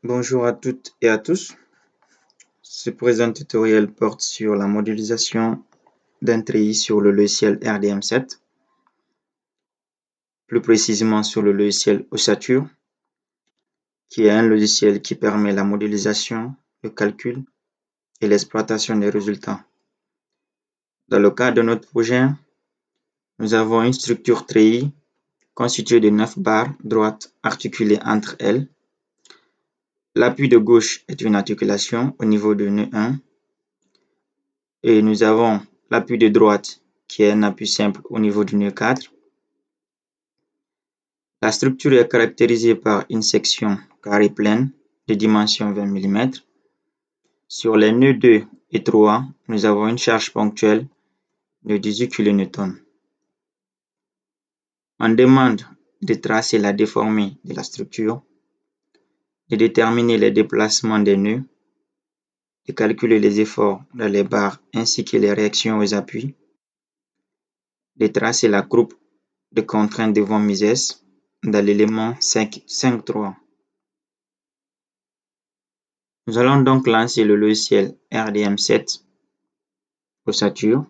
Bonjour à toutes et à tous. Ce présent tutoriel porte sur la modélisation d'un treillis sur le logiciel RDM7, plus précisément sur le logiciel Ossature, qui est un logiciel qui permet la modélisation, le calcul et l'exploitation des résultats. Dans le cadre de notre projet, nous avons une structure treillis constituée de 9 barres droites articulées entre elles. L'appui de gauche est une articulation au niveau du nœud 1 et nous avons l'appui de droite qui est un appui simple au niveau du nœud 4. La structure est caractérisée par une section carrée pleine de dimension 20 mm. Sur les nœuds 2 et 3, nous avons une charge ponctuelle de 18 kN. On demande de tracer la déformée de la structure, de déterminer les déplacements des nœuds, de calculer les efforts dans les barres ainsi que les réactions aux appuis, de tracer la courbe de contrainte de von Mises dans l'élément 5.3. Nous allons donc lancer le logiciel RDM7 Ossature.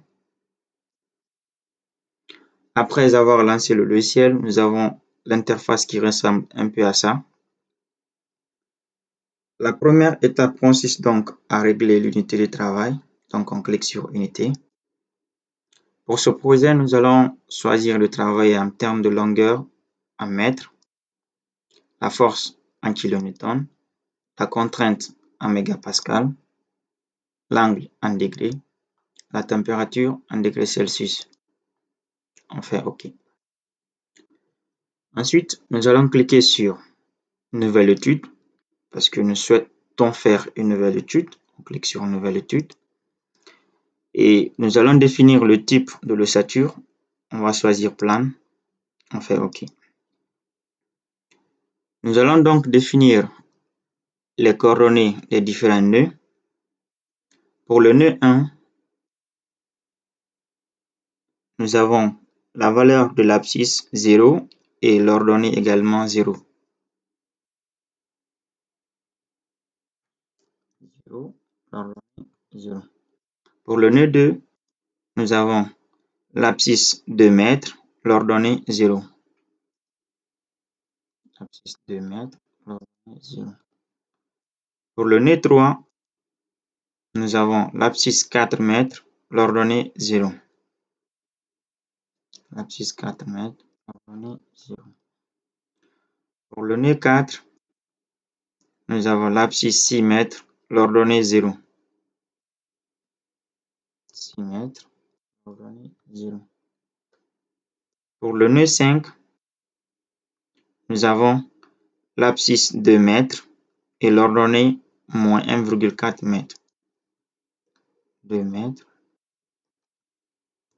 Après avoir lancé le logiciel, nous avons l'interface qui ressemble un peu à ça. La première étape consiste donc à régler l'unité de travail. Donc on clique sur Unité. Pour ce projet, nous allons choisir de travailler en termes de longueur en mètres, la force en kilonewton, la contrainte en mégapascal, l'angle en degrés, la température en degrés Celsius. On fait OK. Ensuite, nous allons cliquer sur Nouvelle étude parce que nous souhaitons faire une nouvelle étude. On clique sur Nouvelle étude et nous allons définir le type de l'ossature. On va choisir plane. On fait OK. Nous allons donc définir les coordonnées des différents nœuds. Pour le nœud 1, nous avons la valeur de l'abscisse 0 et l'ordonnée également 0. 0. Pour le nœud 2, nous avons l'abscisse 2 mètres, l'ordonnée 0. Abscisse 2 mètres, l'ordonnée 0. Pour le nœud 3, nous avons l'abscisse 4 mètres, l'ordonnée 0. L'abscisse 4 mètres, l'ordonnée 0. Pour le nœud 4, nous avons l'abscisse 6 mètres, l'ordonnée 0. 6 mètres, l'ordonnée 0. Pour le nœud 5, nous avons l'abscisse 2 mètres et l'ordonnée moins 1,4 mètres. 2 mètres,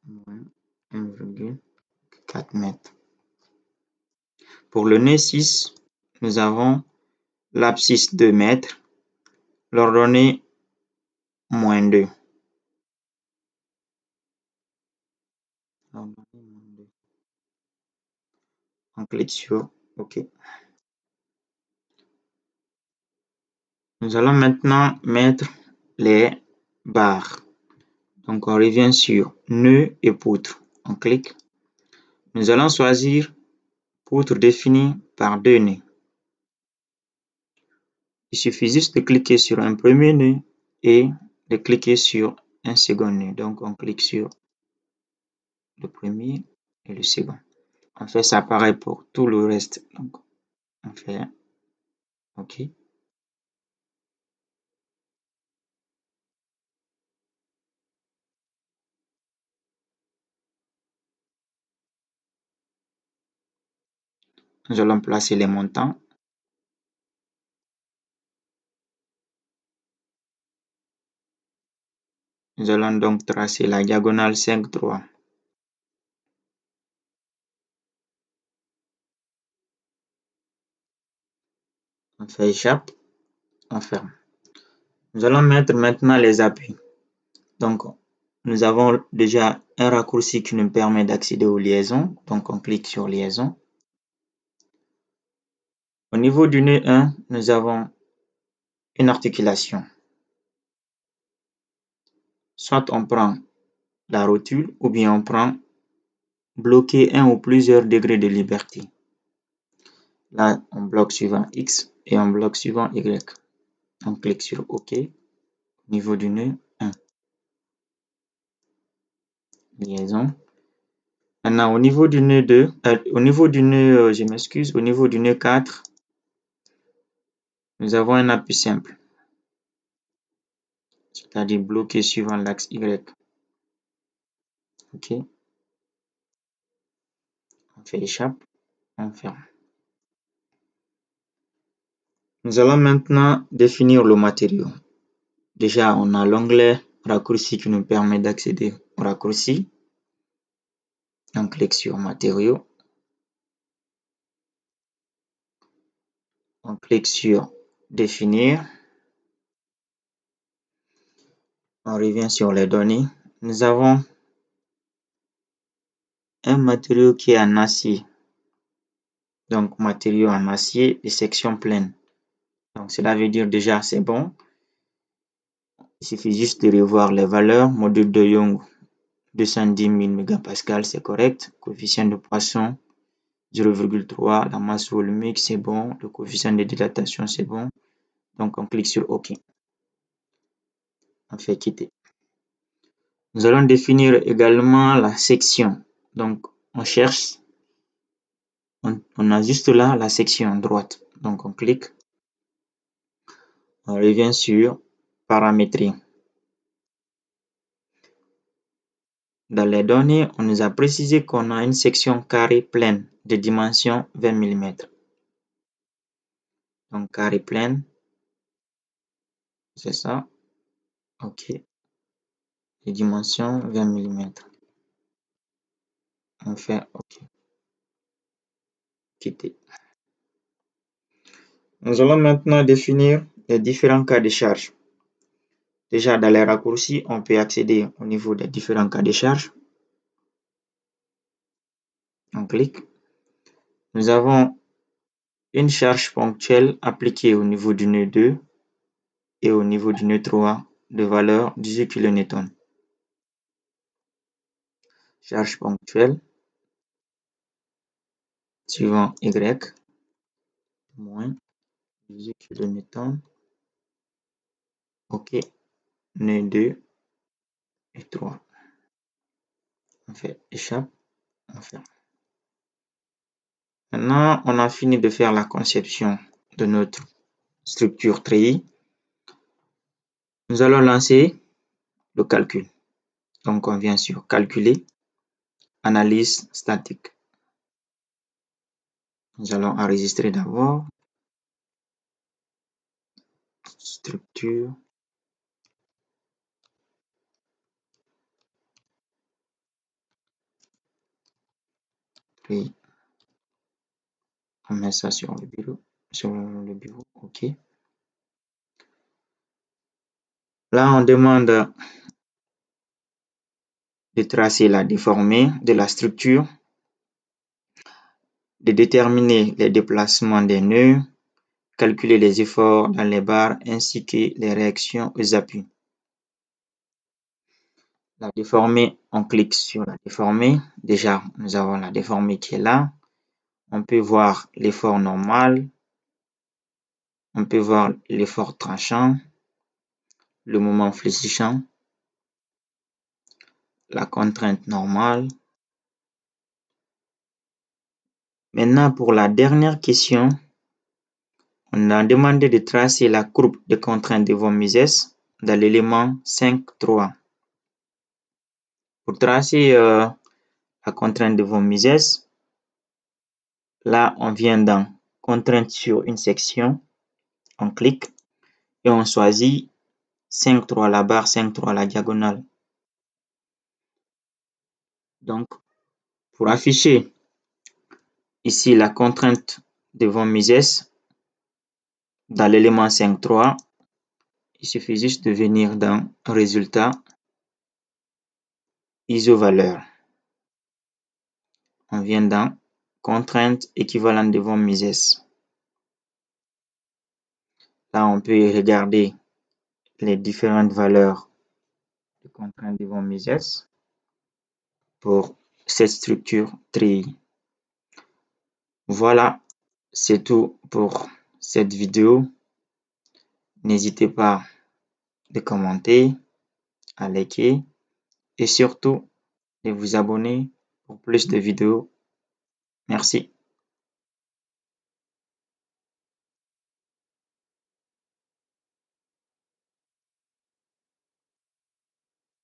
moins 1,4 mètres. Pour le nœud 6, nous avons l'abscisse 2 mètres, l'ordonnée moins 2. On clique sur OK. Nous allons maintenant mettre les barres. Donc on revient sur nœud et poutre. On clique. Nous allons choisir poutre définie par 2 nœuds. Il suffit juste de cliquer sur un premier nœud et de cliquer sur un second nœud. Donc on clique sur le premier et le second. On fait ça pareil pour tout le reste. Donc on fait OK. Nous allons placer les montants. Nous allons donc tracer la diagonale 5,3. On fait échappe, on ferme. Nous allons mettre maintenant les appuis. Donc, nous avons déjà un raccourci qui nous permet d'accéder aux liaisons. Donc, on clique sur liaison. Au niveau du nœud 1, nous avons une articulation. Soit on prend la rotule ou bien on prend bloquer un ou plusieurs degrés de liberté. Là, on bloque suivant X et on bloque suivant Y. On clique sur OK. Au niveau du nœud 1. Liaison. Maintenant, au niveau du nœud 2, au niveau du nœud, au niveau du nœud 4, nous avons un appui simple, c'est-à-dire bloqué suivant l'axe Y. OK. On fait échappe, on ferme. Nous allons maintenant définir le matériau. Déjà, on a l'onglet raccourci qui nous permet d'accéder au raccourci. On clique sur matériaux. On clique sur définir. On revient sur les données. Nous avons un matériau qui est en acier. Donc, matériau en acier et section pleine. Donc, cela veut dire déjà c'est bon. Il suffit juste de revoir les valeurs. Module de Young 210 000 mégapascal, c'est correct. Coefficient de Poisson 0,3. La masse volumique, c'est bon. Le coefficient de dilatation, c'est bon. Donc, on clique sur OK. On fait quitter. Nous allons définir également la section. Donc, on cherche, on a juste là la section droite. Donc, on clique. On revient sur paramétrer. Dans les données, on nous a précisé qu'on a une section carrée pleine de dimension 20 mm. Donc, carré pleine, c'est ça. OK. Les dimensions 20 mm. On fait OK. Quitter. Nous allons maintenant définir les différents cas de charge. Déjà, dans les raccourcis, on peut accéder au niveau des différents cas de charge. On clique. Nous avons une charge ponctuelle appliquée au niveau du nœud 2 et au niveau du nœud 3 de valeur 18 kN. Charge ponctuelle suivant Y moins 18 kN. OK. Nœud 2 et 3. On fait échappe. On ferme. Maintenant, on a fini de faire la conception de notre structure treillis. Nous allons lancer le calcul. Donc, on vient sur calculer, analyse statique. Nous allons enregistrer d'abord structure treillis. On met ça sur le bureau. OK. Là, on demande de tracer la déformée de la structure, de déterminer les déplacements des nœuds, calculer les efforts dans les barres ainsi que les réactions aux appuis. La déformée, on clique sur la déformée. Déjà, nous avons la déformée qui est là. On peut voir l'effort normal. On peut voir l'effort tranchant, le moment fléchissant, la contrainte normale. Maintenant, pour la dernière question, on a demandé de tracer la courbe de contrainte de von Mises dans l'élément 5.3. Pour tracer la contrainte de von Mises, là, on vient dans contrainte sur une section, on clique et on choisit 5.3, la barre 5.3, la diagonale. Donc, pour afficher ici la contrainte de von Mises dans l'élément 5.3, il suffit juste de venir dans Résultat, ISO-valeur. On vient dans Contrainte équivalente de von Mises. Là, on peut regarder les différentes valeurs de contrainte devant Mises pour cette structure TRI. Voilà, c'est tout pour cette vidéo. N'hésitez pas de commenter, à liker et surtout de vous abonner pour plus de vidéos. Merci.